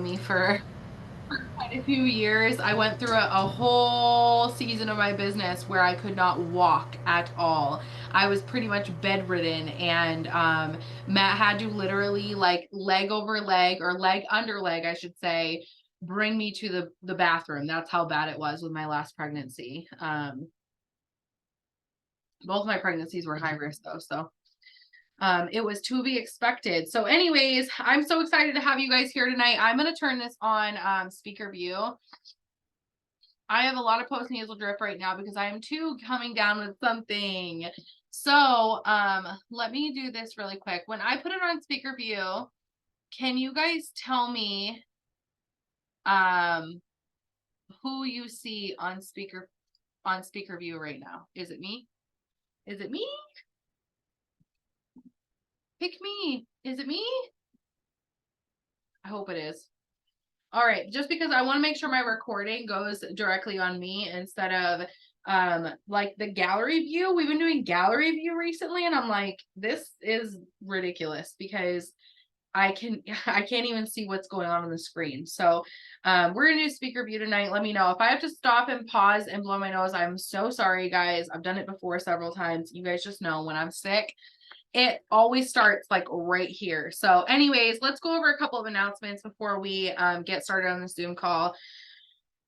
me for quite a few years. I went through a whole season of my business where I could not walk at all. I was pretty much bedridden, and Matt had to literally like leg over leg, or leg under leg, I should say, bring me to the bathroom. That's how bad it was with my last pregnancy. Both my pregnancies were high risk though, so it was to be expected. So anyways, I'm so excited to have you guys here tonight. I'm going to turn this on speaker view. I have a lot of post nasal drip right now because I am too coming down with something. So let me do this really quick. When I put it on speaker view, can you guys tell me who you see on speaker view right now? Is it me? Is it me? Pick me. Is it me? I hope it is. All right, just because I want to make sure my recording goes directly on me instead of like the gallery view. We've been doing gallery view recently, and I'm like, this is ridiculous because I can't even see what's going on the screen. So we're gonna do speaker view tonight. Let me know if I have to stop and pause and blow my nose. I'm so sorry, guys. I've done it before several times. You guys just know when I'm sick, it always starts like right here. So anyways, let's go over a couple of announcements before we get started on the Zoom call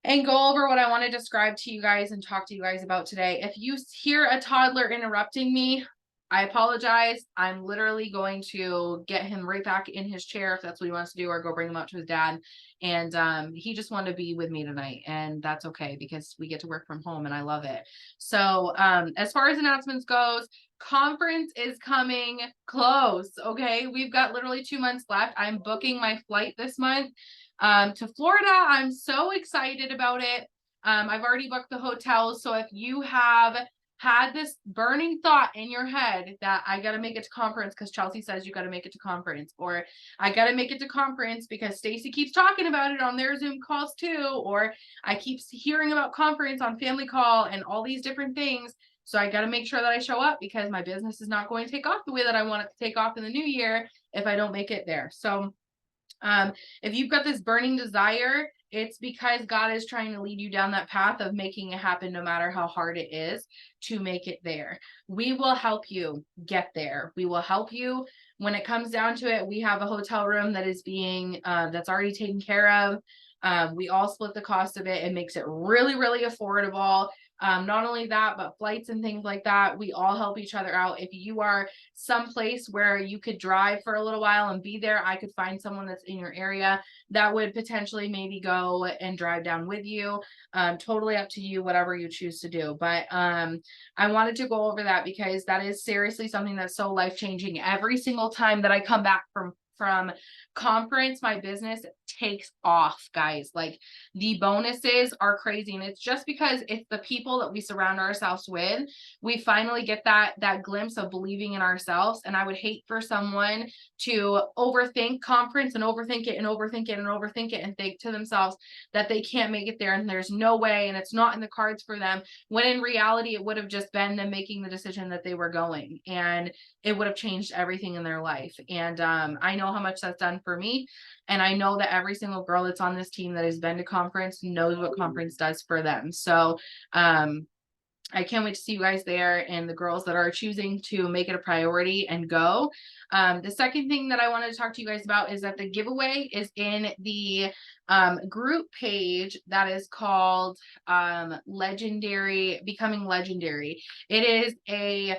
and go over what I want to describe to you guys and talk to you guys about today. If you hear a toddler interrupting me, I apologize. I'm literally going to get him right back in his chair if that's what he wants to do, or go bring him out to his dad. And he just wanted to be with me tonight, and that's okay because we get to work from home and I love it. So as far as announcements goes, conference is coming close. Okay, we've got literally 2 months left. I'm booking my flight this month to Florida. I'm so excited about it. I've already booked the hotels. So if you have had this burning thought in your head that I got to make it to conference because Chelsea says you got to make it to conference, or I got to make it to conference because Stacy keeps talking about it on their Zoom calls too, or I keep hearing about conference on family call and all these different things. So I got to make sure that I show up because my business is not going to take off the way that I want it to take off in the new year if I don't make it there. So if you've got this burning desire, it's because God is trying to lead you down that path of making it happen, no matter how hard it is to make it there. We will help you get there. We will help you when it comes down to it. We have a hotel room that is being that's already taken care of. We all split the cost of it. It makes it really, really affordable. Not only that, but flights and things like that, we all help each other out. If you are someplace where you could drive for a little while and be there, I could find someone that's in your area that would potentially maybe go and drive down with you. Totally up to you, whatever you choose to do. But I wanted to go over that because that is seriously something that's so life-changing. Every single time that I come back from conference, my business takes off, guys. Like, the bonuses are crazy, and it's just because it's the people that we surround ourselves with. We finally get that glimpse of believing in ourselves. And I would hate for someone to overthink conference and overthink it and overthink it and overthink it and think to themselves that they can't make it there and there's no way and it's not in the cards for them, when in reality it would have just been them making the decision that they were going, and it would have changed everything in their life. And I know how much that's done for me. And I know that every single girl that's on this team that has been to conference knows what conference does for them. So I can't wait to see you guys there, and the girls that are choosing to make it a priority and go. The second thing that I wanted to talk to you guys about is that the giveaway is in the group page that is called Becoming Legendary. It is a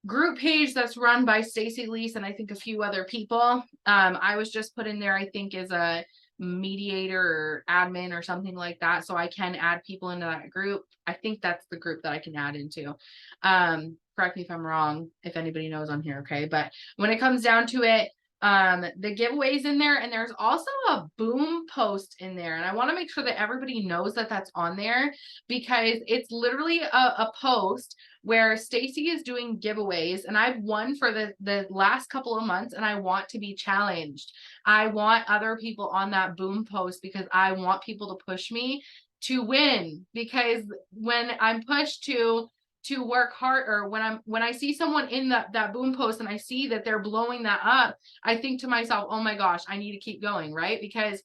group page that's run by Stacy Lease and I think a few other people. I was just put in there, I think, as a mediator or admin or something like that, so I can add people into that group. I think that's the group that I can add into. Correct me if I'm wrong, if anybody knows on here, okay? But when it comes down to it, the giveaways in there, and there's also a boom post in there, and I want to make sure that everybody knows that that's on there, because it's literally a post where Stacy is doing giveaways, and I've won for the last couple of months, and I want to be challenged. I want other people on that boom post because I want people to push me to win, because when I'm pushed to work hard, or when I see someone in that boom post and I see that they're blowing that up, I think to myself, oh my gosh, I need to keep going, right? Because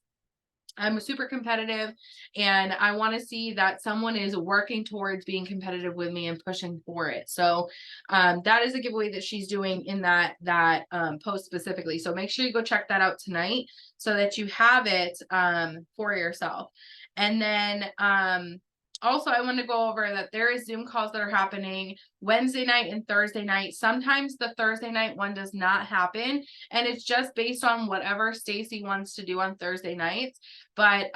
I'm super competitive and I want to see that someone is working towards being competitive with me and pushing for it. So that is a giveaway that she's doing in that post specifically. So make sure you go check that out tonight so that you have it for yourself. And then also, I want to go over that there is Zoom calls that are happening Wednesday night and Thursday night. Sometimes the Thursday night one does not happen, and it's just based on whatever Stacy wants to do on Thursday nights. But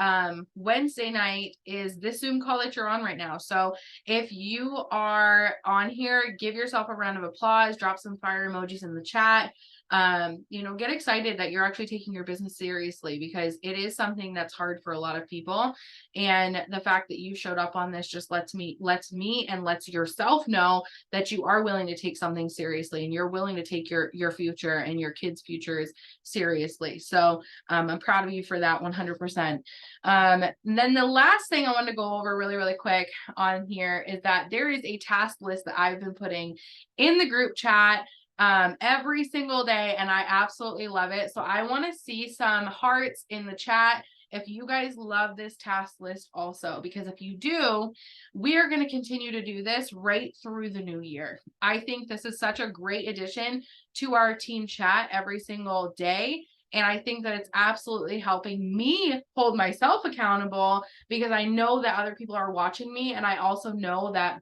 Wednesday night is this Zoom call that you're on right now. So if you are on here, give yourself a round of applause, drop some fire emojis in the chat. Get excited that you're actually taking your business seriously, because it is something that's hard for a lot of people. And the fact that you showed up on this just lets me and lets yourself know that you are willing to take something seriously, and you're willing to take your future and your kids' futures seriously. So I'm proud of you for that 100%. And then the last thing I want to go over really, really quick on here is that there is a task list that I've been putting in the group chat every single day, and I absolutely love it. So I want to see some hearts in the chat if you guys love this task list also, because if you do, we are going to continue to do this right through the new year. I think this is such a great addition to our team chat every single day. And I think that it's absolutely helping me hold myself accountable, because I know that other people are watching me. And I also know that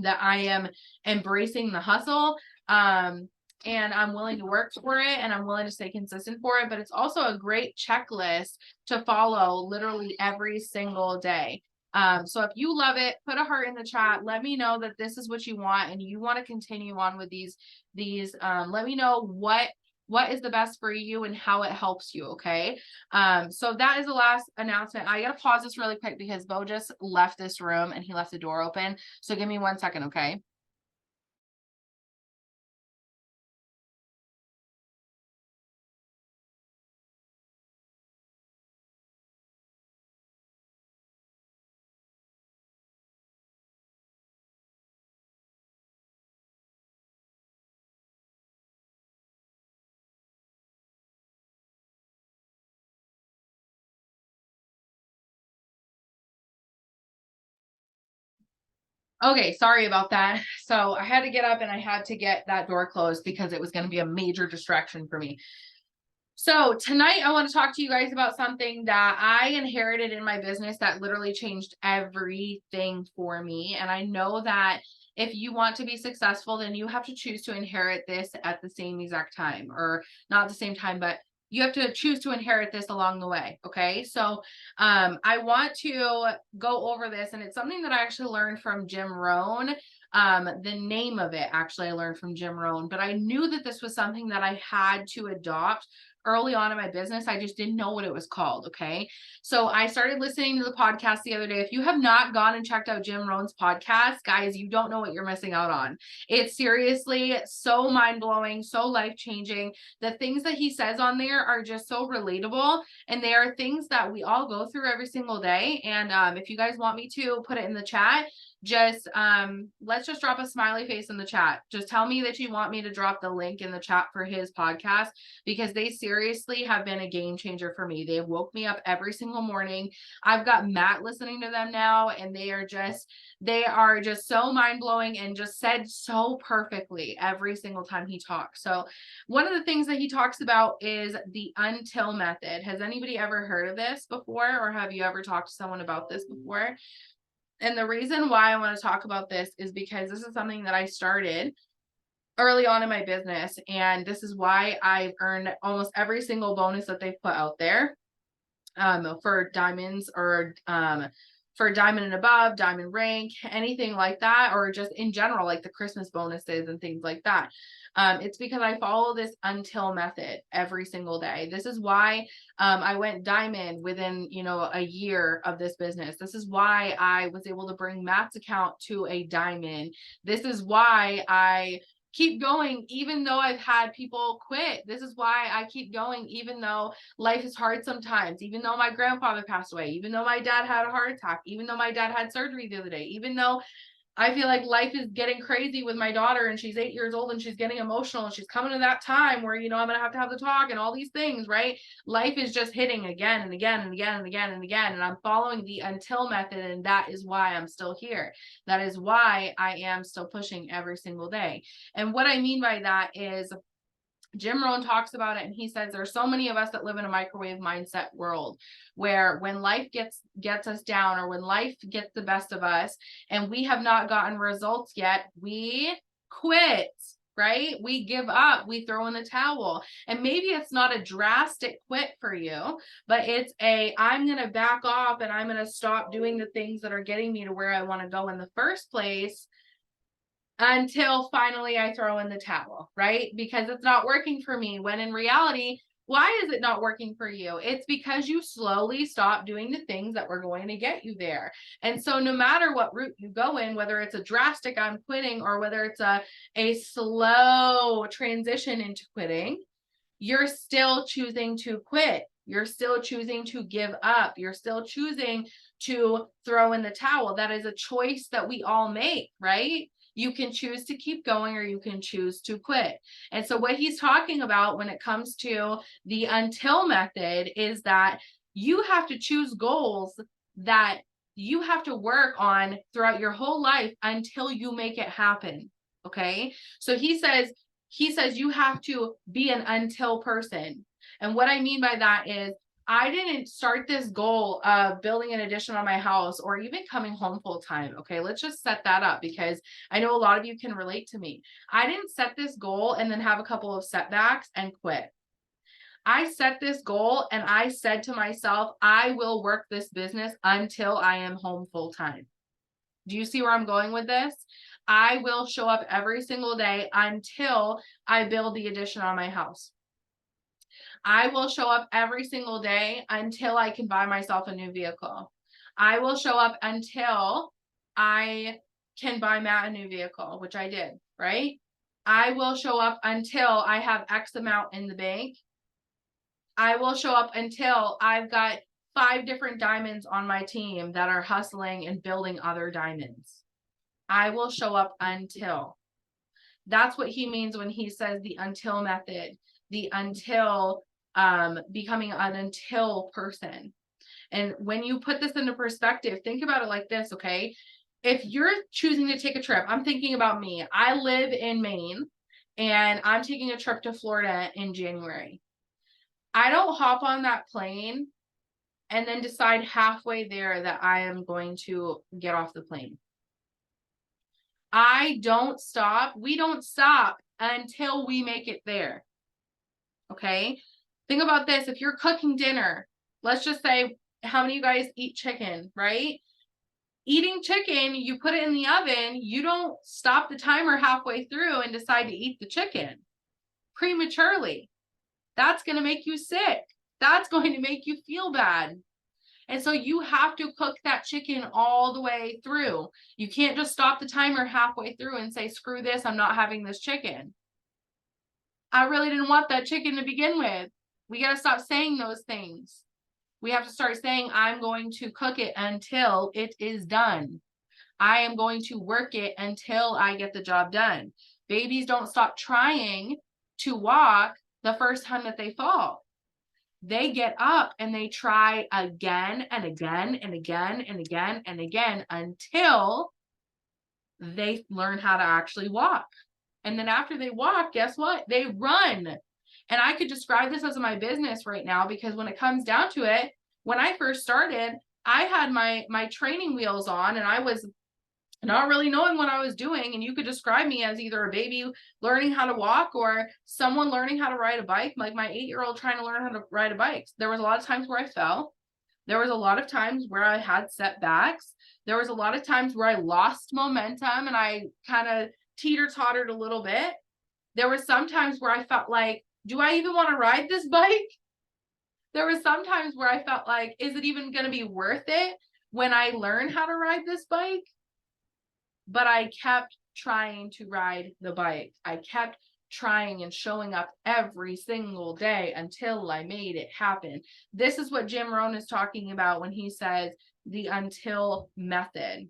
I am embracing the hustle. And I'm willing to work for it, and I'm willing to stay consistent for it. But it's also a great checklist to follow literally every single day. So if you love it, put a heart in the chat. Let me know that this is what you want and you want to continue on with these. Let me know what is the best for you and how it helps you. Okay. So that is the last announcement. I gotta pause this really quick because Bo just left this room and he left the door open. So give me 1 second. Okay. Okay, sorry about that. So I had to get up and I had to get that door closed because it was going to be a major distraction for me. So tonight I want to talk to you guys about something that I inherited in my business that literally changed everything for me. And I know that if you want to be successful, then you have to choose to inherit this at the same exact time, or not the same time, but you have to choose to inherit this along the way. Okay. So I want to go over this, and it's something that I actually learned from Jim Rohn. The name of it actually I learned from Jim Rohn, but I knew that this was something that I had to adopt early on in my business. I just didn't know what it was called. Okay. So I started listening to the podcast the other day. If you have not gone and checked out Jim Rohn's podcast, guys, you don't know what you're missing out on. It's seriously so mind blowing, so life changing. The things that he says on there are just so relatable. And they are things that we all go through every single day. And if you guys want me to put it in the chat, just let's just drop a smiley face in the chat. Just tell me that you want me to drop the link in the chat for his podcast, because they seriously have been a game changer for me. They woke me up every single morning. I've got Matt listening to them now, and they are just so mind-blowing and just said so perfectly every single time he talks. So one of the things that he talks about is the until method. Has anybody ever heard of this before, or have you ever talked to someone about this before? And the reason why I want to talk about this is because this is something that I started early on in my business. And this is why I've earned almost every single bonus that they've put out there for diamonds, or for diamond and above, diamond rank, anything like that, or just in general, like the Christmas bonuses and things like that. It's because I follow this until method every single day. This is why I went diamond within, a year of this business. This is why I was able to bring Matt's account to a diamond. This is why I keep going even though I've had people quit. This is why I keep going even though life is hard sometimes, even though my grandfather passed away, even though my dad had a heart attack, even though my dad had surgery the other day, even though I feel like life is getting crazy with my daughter, and she's 8 years old and she's getting emotional and she's coming to that time where, I'm going to have the talk and all these things, right? Life is just hitting again and again and again and again and again. And I'm following the until method. And that is why I'm still here. That is why I am still pushing every single day. And what I mean by that is, Jim Rohn talks about it, and he says there's so many of us that live in a microwave mindset world where when life gets us down, or when life gets the best of us and we have not gotten results yet, we quit, right? We give up, we throw in the towel. And maybe it's not a drastic quit for you, but it's I'm going to back off and I'm going to stop doing the things that are getting me to where I want to go in the first place, until finally I throw in the towel, right? Because it's not working for me. When in reality, why is it not working for you? It's because you slowly stop doing the things that were going to get you there. And so no matter what route you go in, whether it's a drastic I'm quitting, or whether it's a slow transition into quitting, you're still choosing to quit. You're still choosing to give up. You're still choosing to throw in the towel. That is a choice that we all make, right? You can choose to keep going, or you can choose to quit. And so what he's talking about when it comes to the until method is that you have to choose goals that you have to work on throughout your whole life until you make it happen. Okay. So he says you have to be an until person. And what I mean by that is, I didn't start this goal of building an addition on my house or even coming home full time. Okay, let's just set that up, because I know a lot of you can relate to me. I didn't set this goal and then have a couple of setbacks and quit. I set this goal and I said to myself, I will work this business until I am home full time. Do you see where I'm going with this? I will show up every single day until I build the addition on my house. I will show up every single day until I can buy myself a new vehicle. I will show up until I can buy Matt a new vehicle, which I did, right? I will show up until I have X amount in the bank. I will show up until I've got 5 different diamonds on my team that are hustling and building other diamonds. I will show up until. That's what he means when he says the until method, the until, becoming an until person. And when you put this into perspective, think about it like this, okay? If you're choosing to take a trip, I'm thinking about me. I live in Maine and I'm taking a trip to Florida in January. I don't hop on that plane and then decide halfway there that I am going to get off the plane. I don't stop. We don't stop until we make it there. Okay. Think about this. If you're cooking dinner, let's just say, how many of you guys eat chicken, right? Eating chicken, you put it in the oven. You don't stop the timer halfway through and decide to eat the chicken prematurely. That's going to make you sick. That's going to make you feel bad. And so you have to cook that chicken all the way through. You can't just stop the timer halfway through and say, screw this, I'm not having this chicken. I really didn't want that chicken to begin with. We got to stop saying those things. We have to start saying, I'm going to cook it until it is done. I am going to work it until I get the job done. Babies don't stop trying to walk the first time that they fall. They get up and they try again and again and again and again and again until they learn how to actually walk. And then after they walk, guess what? They run. And I could describe this as my business right now, because when it comes down to it, when I first started, I had my training wheels on and I was not really knowing what I was doing. And you could describe me as either a baby learning how to walk or someone learning how to ride a bike, like my 8-year-old trying to learn how to ride a bike. There was a lot of times where I fell. There was a lot of times where I had setbacks. There was a lot of times where I lost momentum and I kind of teeter-tottered a little bit. There were some times where I felt like, do I even want to ride this bike? There were some times where I felt like, is it even going to be worth it when I learn how to ride this bike? But I kept trying to ride the bike. I kept trying and showing up every single day until I made it happen. This is what Jim Rohn is talking about when he says the until method.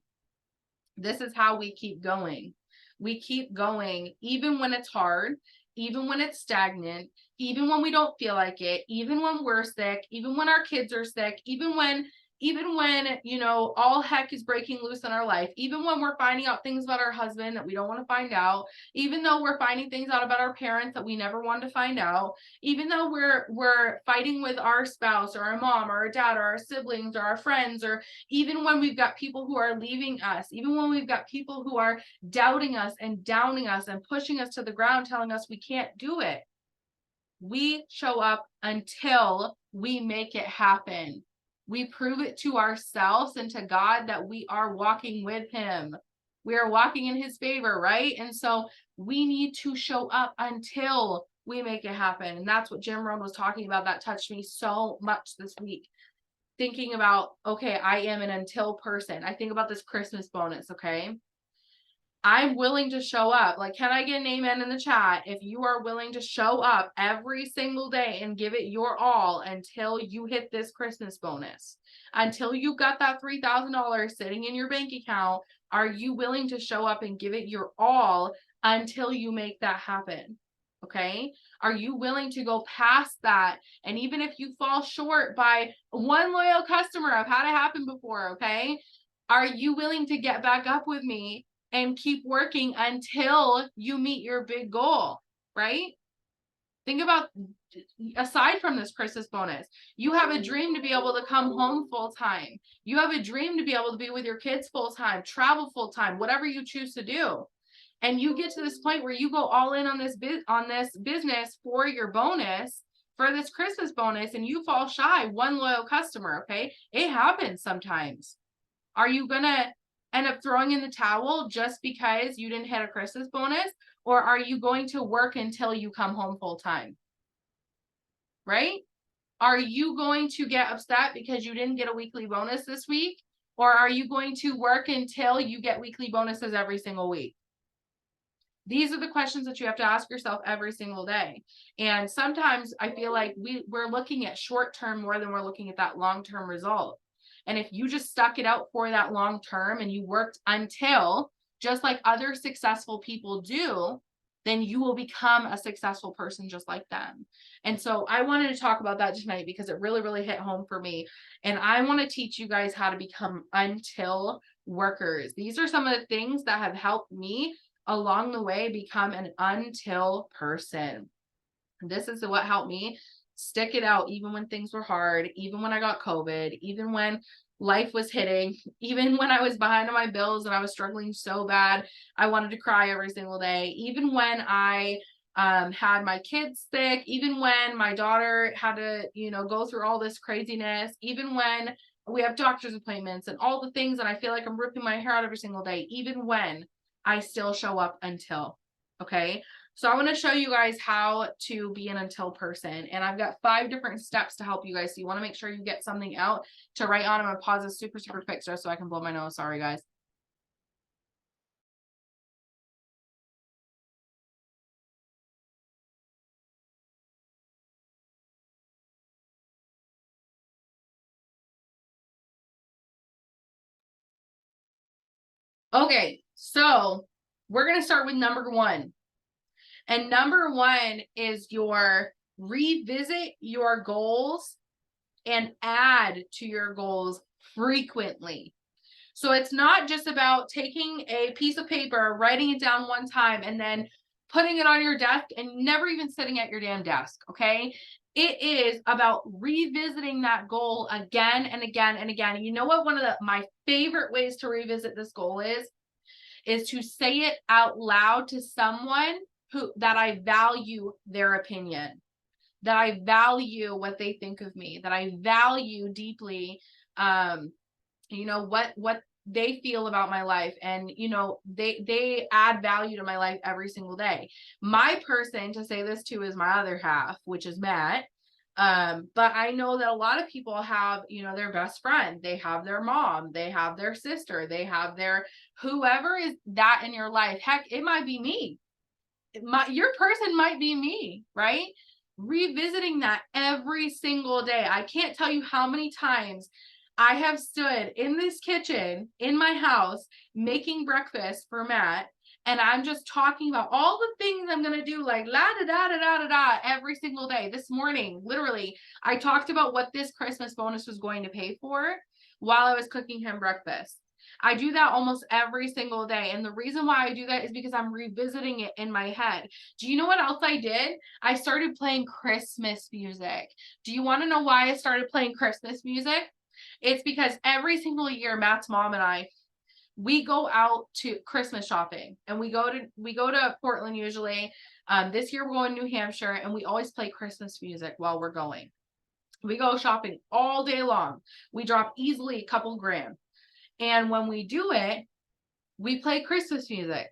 This is how we keep going. We keep going even when it's hard, even when it's stagnant, even when we don't feel like it, even when we're sick, even when our kids are sick, even when you know, all heck is breaking loose in our life, even when we're finding out things about our husband that we don't want to find out, even though we're finding things out about our parents that we never wanted to find out, even though we're fighting with our spouse or our mom or our dad or our siblings or our friends, or even when we've got people who are leaving us, even when we've got people who are doubting us and downing us and pushing us to the ground, telling us we can't do it, we show up until we make it happen. We prove it to ourselves and to God that we are walking with him. We are walking in his favor, right? And so we need to show up until we make it happen. And that's what Jim Rohn was talking about. That touched me so much this week. Thinking about, okay, I am an until person. I think about this Christmas bonus, okay? I'm willing to show up. Like, can I get an amen in the chat if you are willing to show up every single day and give it your all until you hit this Christmas bonus? Until you got that $3,000 sitting in your bank account, are you willing to show up and give it your all until you make that happen? Okay. Are you willing to go past that? And even if you fall short by one loyal customer, I've had it happen before. Okay. Are you willing to get back up with me and keep working until you meet your big goal, right? Think about, aside from this Christmas bonus, you have a dream to be able to come home full time. You have a dream to be able to be with your kids full time, travel full time, whatever you choose to do. And you get to this point where you go all in on this business for your bonus, for this Christmas bonus, and you fall shy one loyal customer, okay? It happens sometimes. Are you gonna end up throwing in the towel just because you didn't hit a Christmas bonus? Or are you going to work until you come home full time? Right? Are you going to get upset because you didn't get a weekly bonus this week? Or are you going to work until you get weekly bonuses every single week? These are the questions that you have to ask yourself every single day. And sometimes I feel like we're looking at short term more than we're looking at that long-term result. And if you just stuck it out for that long term and you worked until, just like other successful people do, then you will become a successful person just like them. And so I wanted to talk about that tonight because it really, really hit home for me. And I want to teach you guys how to become until workers. These are some of the things that have helped me along the way become an until person. This is what helped me stick it out even when things were hard, even when I got COVID, even when life was hitting, even when I was behind on my bills and I was struggling so bad, I wanted to cry every single day, even when I had my kids sick, even when my daughter had to, you know, go through all this craziness, even when we have doctor's appointments and all the things and I feel like I'm ripping my hair out every single day, even when I still show up until, okay? So I want to show you guys how to be an until person. And I've got 5 different steps to help you guys. So you want to make sure you get something out to write on. I'm going to pause this super, super quick so I can blow my nose. Sorry, guys. Okay, so we're going to start with number 1. And number 1 is your revisit your goals and add to your goals frequently. So it's not just about taking a piece of paper, writing it down one time, and then putting it on your desk and never even sitting at your damn desk, okay? It is about revisiting that goal again and again and again. And you know what? One of my favorite ways to revisit this goal is to say it out loud to someone that I value their opinion, that I value what they think of me, that I value deeply, you know, what they feel about my life. And, you know, they add value to my life every single day. My person to say this to is my other half, which is Matt. But I know that a lot of people have, you know, their best friend, they have their mom, they have their sister, they have their whoever is that in your life. Heck, it might be me. Your person might be me, right? Revisiting that every single day. I can't tell you how many times I have stood in this kitchen in my house making breakfast for Matt, and I'm just talking about all the things I'm gonna do, like la da da da da da da every single day. This morning, literally, I talked about what this Christmas bonus was going to pay for while I was cooking him breakfast. I do that almost every single day. And the reason why I do that is because I'm revisiting it in my head. Do you know what else I did? I started playing Christmas music. Do you want to know why I started playing Christmas music? It's because every single year, Matt's mom and I, we go out to Christmas shopping, and we go to Portland usually. This year we're going to New Hampshire, and we always play Christmas music while we're going. We go shopping all day long. We drop easily a couple grand. And when we do it, we play Christmas music.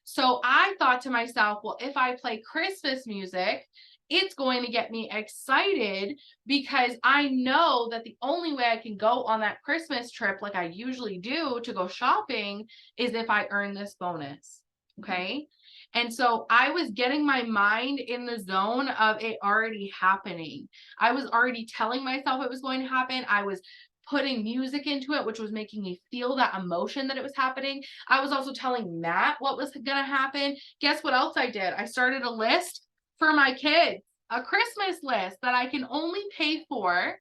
So I thought to myself, well, if I play Christmas music, it's going to get me excited, because I know that the only way I can go on that Christmas trip like I usually do to go shopping is if I earn this bonus. Okay. And so I was getting my mind in the zone of it already happening. I was already telling myself it was going to happen. I was putting music into it, which was making me feel that emotion that it was happening. I was also telling Matt what was going to happen. Guess what else I did? I started a list for my kids, a Christmas list that I can only pay for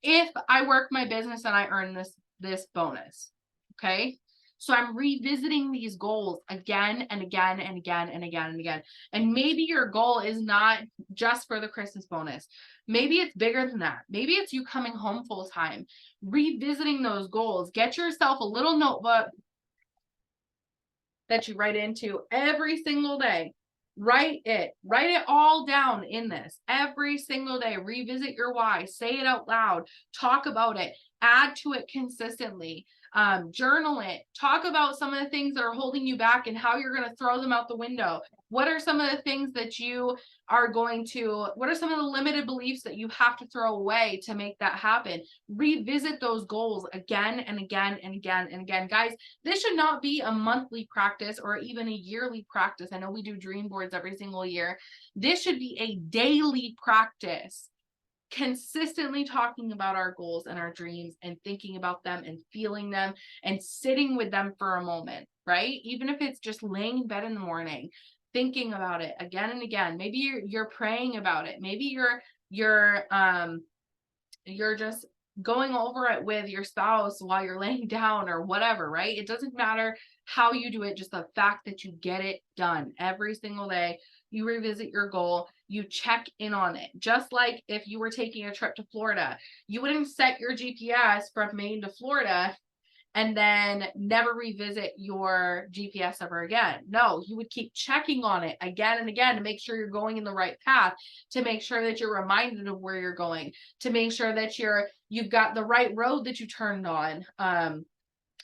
if I work my business and I earn this bonus. Okay. So I'm revisiting these goals again and again and again and again and again. And maybe your goal is not just for the Christmas bonus. Maybe it's bigger than that. Maybe it's you coming home full time, revisiting those goals. Get yourself a little notebook that you write into every single day. Write it all down in this every single day. Revisit your why, say it out loud, talk about it, add to it consistently. Journal it, talk about some of the things that are holding you back and how you're going to throw them out the window. What are some of the things that you are going to, what are some of the limited beliefs that you have to throw away to make that happen? Revisit those goals again and again and again and again. Guys, this should not be a monthly practice or even a yearly practice. I know we do dream boards every single year. This should be a daily practice, consistently talking about our goals and our dreams and thinking about them and feeling them and sitting with them for a moment, right? Even if it's just laying in bed in the morning, thinking about it again and again. Maybe you're praying about it. Maybe you're just going over it with your spouse while you're laying down or whatever, right? It doesn't matter how you do it, just the fact that you get it done every single day. You revisit your goal, you check in on it. Just like if you were taking a trip to Florida, you wouldn't set your GPS from Maine to Florida and then never revisit your GPS ever again. No, you would keep checking on it again and again to make sure you're going in the right path, to make sure that you're reminded of where you're going, to make sure that you've got the right road that you turned on.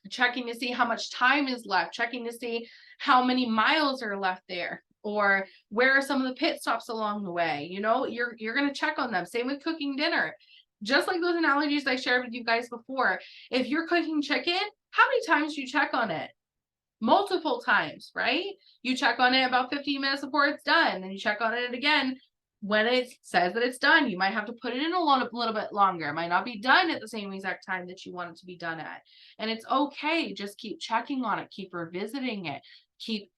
Checking to see how much time is left, checking to see how many miles are left there, or where are some of the pit stops along the way. You know, you're going to check on them. Same with cooking dinner. Just like those analogies I shared with you guys before. If you're cooking chicken, how many times do you check on it? Multiple times, right? You check on it about 15 minutes before it's done. Then you check on it again when it says that it's done. You might have to put it in a little bit longer. It might not be done at the same exact time that you want it to be done at. And it's okay. Just keep checking on it. Keep revisiting it. Keep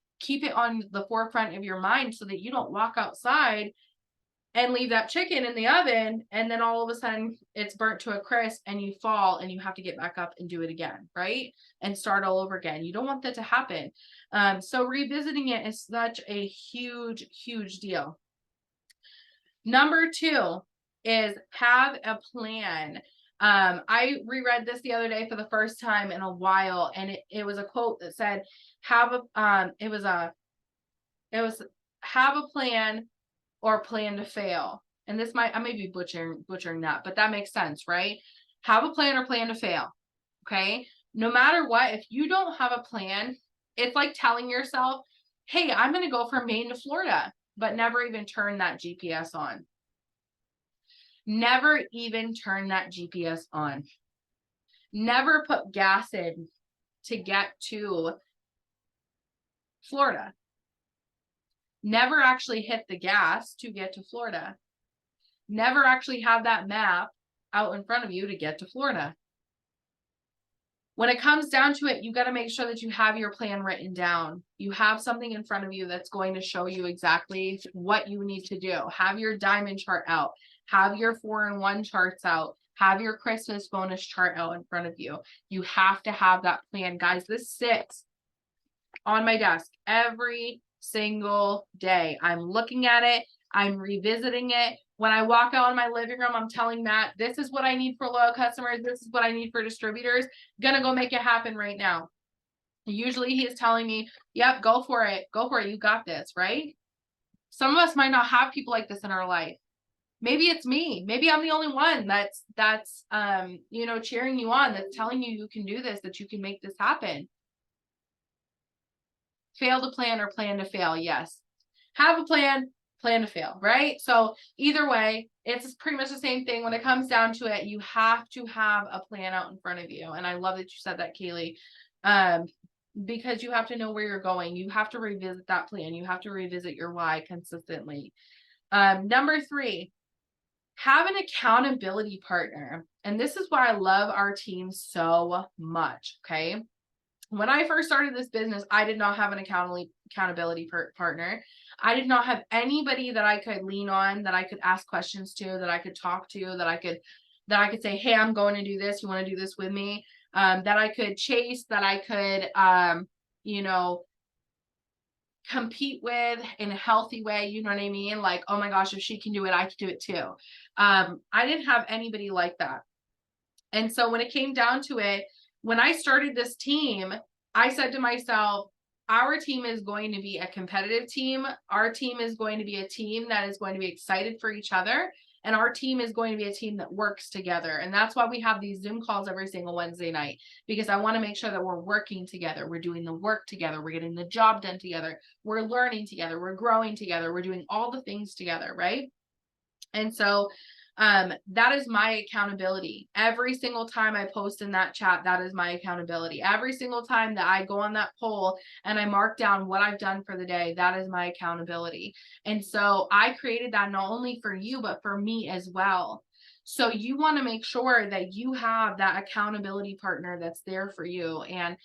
it on the forefront of your mind so that you don't walk outside and leave that chicken in the oven, and then all of a sudden it's burnt to a crisp and you fall and you have to get back up and do it again, right? And start all over again. You don't want that to happen. So revisiting it is such a huge, huge deal. Number 2 is have a plan. I reread this the other day for the first time in a while, and it was a quote that said, have a plan or plan to fail. And I may be butchering that, but that makes sense, right? Have a plan or plan to fail. Okay. No matter what, if you don't have a plan, it's like telling yourself, hey, I'm going to go from Maine to Florida, but never even turn that GPS on. Never even turn that GPS on. Never put gas in to get to Florida. Never actually hit the gas to get to Florida. Never actually have that map out in front of you to get to Florida. When it comes down to it, you got to make sure that you have your plan written down. You have something in front of you that's going to show you exactly what you need to do. Have your diamond chart out. Have your 4-in-1 charts out. Have your Christmas bonus chart out in front of you. You have to have that plan. Guys, this sits on my desk every single day. I'm looking at it. I'm revisiting it. When I walk out in my living room, I'm telling Matt, this is what I need for loyal customers. This is what I need for distributors. Gonna go make it happen right now. Usually he is telling me, yep, go for it. Go for it. You got this, right? Some of us might not have people like this in our life. Maybe it's me. Maybe I'm the only one that's you know, cheering you on, that's telling you you can do this, that you can make this happen. Fail to plan or plan to fail. Yes. Have a plan to fail, right? So either way, it's pretty much the same thing. When it comes down to it, you have to have a plan out in front of you. And I love that you said that, Kaylee, because you have to know where you're going. You have to revisit that plan. You have to revisit your why consistently. Number 3, have an accountability partner. And this is why I love our team so much. Okay. When I first started this business, I did not have an accountability partner. I did not have anybody that I could lean on, that I could ask questions to, that I could talk to, that I could say, hey, I'm going to do this. You want to do this with me? That I could chase, that I could, you know, compete with in a healthy way. You know what I mean? Like, oh my gosh, if she can do it, I can do it too. I didn't have anybody like that. And so when it came down to it, when I started this team, I said to myself, our team is going to be a competitive team. Our team is going to be a team that is going to be excited for each other. And our team is going to be a team that works together. And that's why we have these Zoom calls every single Wednesday night, because I want to make sure that we're working together. We're doing the work together. We're getting the job done together. We're learning together. We're growing together. We're doing all the things together, right? And so that is my accountability. Every single time I post in that chat, that is my accountability. Every single time that I go on that poll and I mark down what I've done for the day, that is my accountability. And so I created that not only for you, but for me as well. So you want to make sure that you have that accountability partner that's there for you. And,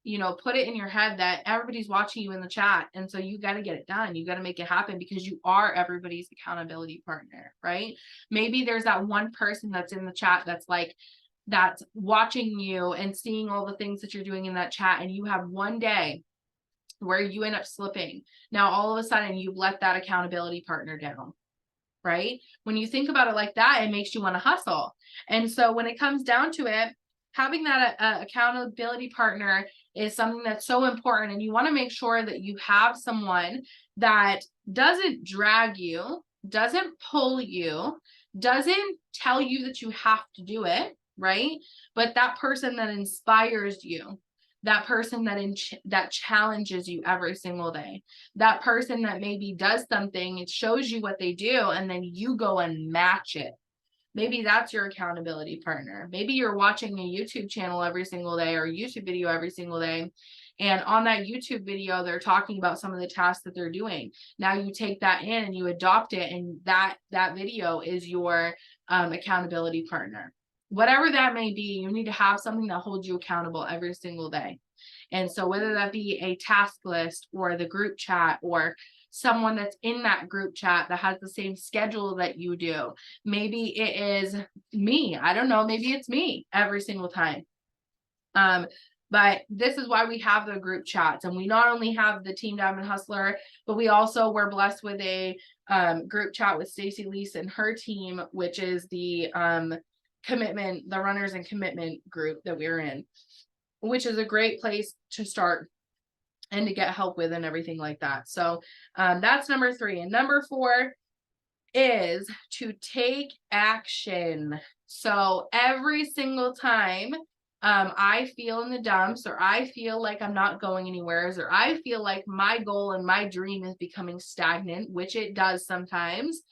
you know, put it in your head that everybody's watching you in the chat. And so you got to get it done. You got to make it happen, because you are everybody's accountability partner, right? Maybe there's that one person that's in the chat that's watching you and seeing all the things that you're doing in that chat. And you have one day where you end up slipping. Now, all of a sudden you've let that accountability partner down, right? When you think about it like that, it makes you want to hustle. And so when it comes down to it, having that accountability partner is something that's so important. And you want to make sure that you have someone that doesn't drag you, doesn't pull you, doesn't tell you that you have to do it, right? But that person that inspires you, that person that challenges you every single day, that person that maybe does something, it shows you what they do, and then you go and match it. Maybe that's your accountability partner. Maybe you're watching a YouTube channel every single day, or a YouTube video every single day. And on that YouTube video, they're talking about some of the tasks that they're doing. Now you take that in and you adopt it. And that video is your accountability partner. Whatever that may be, you need to have something that holds you accountable every single day. And so whether that be a task list or the group chat, or someone that's in that group chat that has the same schedule that you do. Maybe it is me. I don't know. Maybe it's me every single time. But this is why we have the group chats. And we not only have the Team Diamond Hustler, but we also were blessed with a group chat with Stacy Lease and her team, which is the commitment, the runners and commitment group that we're in, which is a great place to start and to get help with and everything like that. So that's number 3. And number 4 is to take action. So every single time I feel in the dumps, or I feel like I'm not going anywhere, or I feel like my goal and my dream is becoming stagnant, which it does sometimes,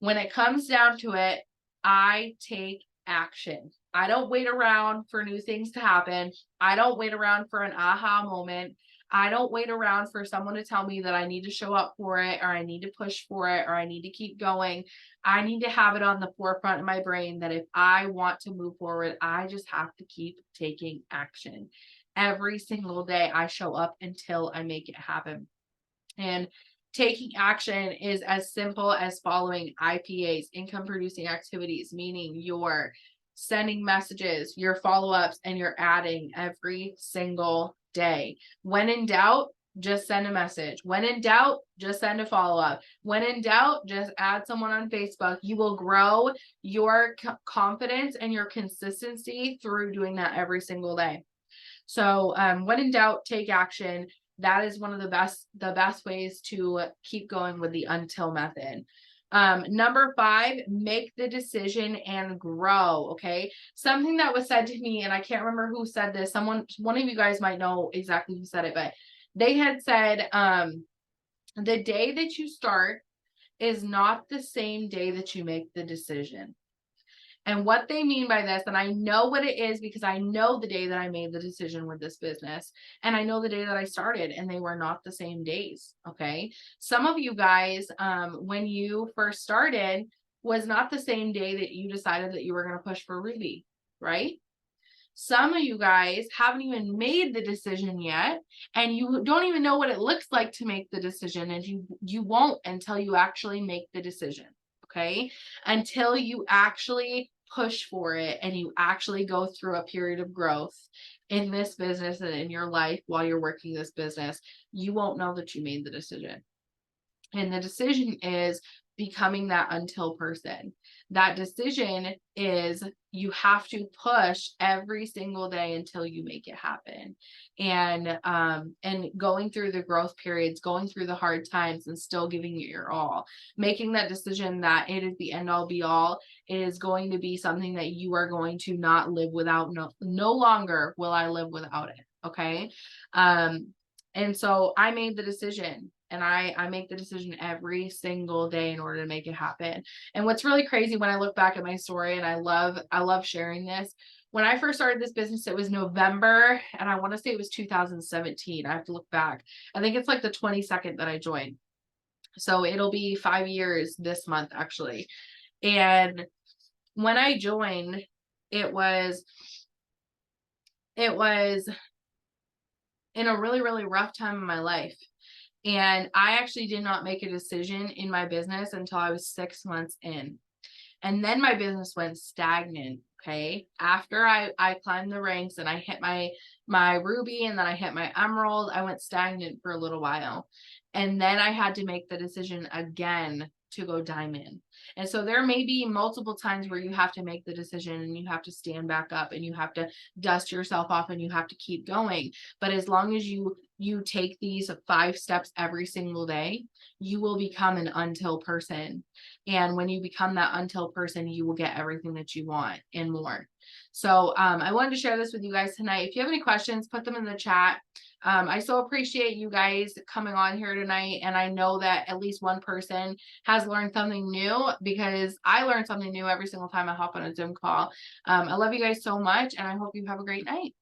when it comes down to it, I take action. I don't wait around for new things to happen. I don't wait around for an aha moment. I don't wait around for someone to tell me that I need to show up for it, or I need to push for it, or I need to keep going. I need to have it on the forefront of my brain that if I want to move forward, I just have to keep taking action. Every single day I show up until I make it happen. And taking action is as simple as following IPAs, income producing activities, meaning you're sending messages, your follow ups, and you're adding every single day. When in doubt, just send a message. When in doubt, just send a follow up. When in doubt, just add someone on Facebook. You will grow your confidence and your consistency through doing that every single day. So when in doubt, take action. That is one of the best ways to keep going with the until method. Number 5, make the decision and grow. Okay. Something that was said to me, and I can't remember who said this. One of you guys might know exactly who said it, but they had said, the day that you start is not the same day that you make the decision. And what they mean by this, and I know what it is because I know the day that I made the decision with this business, and I know the day that I started, and they were not the same days. Okay. Some of you guys, when you first started, was not the same day that you decided that you were going to push for Ruby, right? Some of you guys haven't even made the decision yet, and you don't even know what it looks like to make the decision, and you won't until you actually make the decision. Okay. Until you actually push for it and you actually go through a period of growth in this business and in your life while you're working this business, you won't know that you made the decision. And the decision is becoming that until person. That decision is you have to push every single day until you make it happen. And going through the growth periods, going through the hard times and still giving it your all. Making that decision that it is the end all be all is going to be something that you are going to not live without. No longer will I live without it. Okay. And so I made the decision, and I make the decision every single day in order to make it happen. And what's really crazy when I look back at my story, and I love sharing this. When I first started this business, it was November, and I want to say it was 2017. I have to look back. I think it's like the 22nd that I joined. So it'll be 5 years this month, actually. And when I joined, it was in a really, really rough time in my life. And I actually did not make a decision in my business until I was 6 months in. And then my business went stagnant. Okay. After I climbed the ranks and I hit my Ruby and then I hit my Emerald, I went stagnant for a little while. And then I had to make the decision again to go diamond. And so there may be multiple times where you have to make the decision and you have to stand back up and you have to dust yourself off and you have to keep going. But as long as you take these 5 steps every single day, you will become an until person. And when you become that until person, you will get everything that you want and more. So I wanted to share this with you guys tonight. If you have any questions, put them in the chat. I so appreciate you guys coming on here tonight. And I know that at least one person has learned something new, because I learn something new every single time I hop on a Zoom call. I love you guys so much, and I hope you have a great night.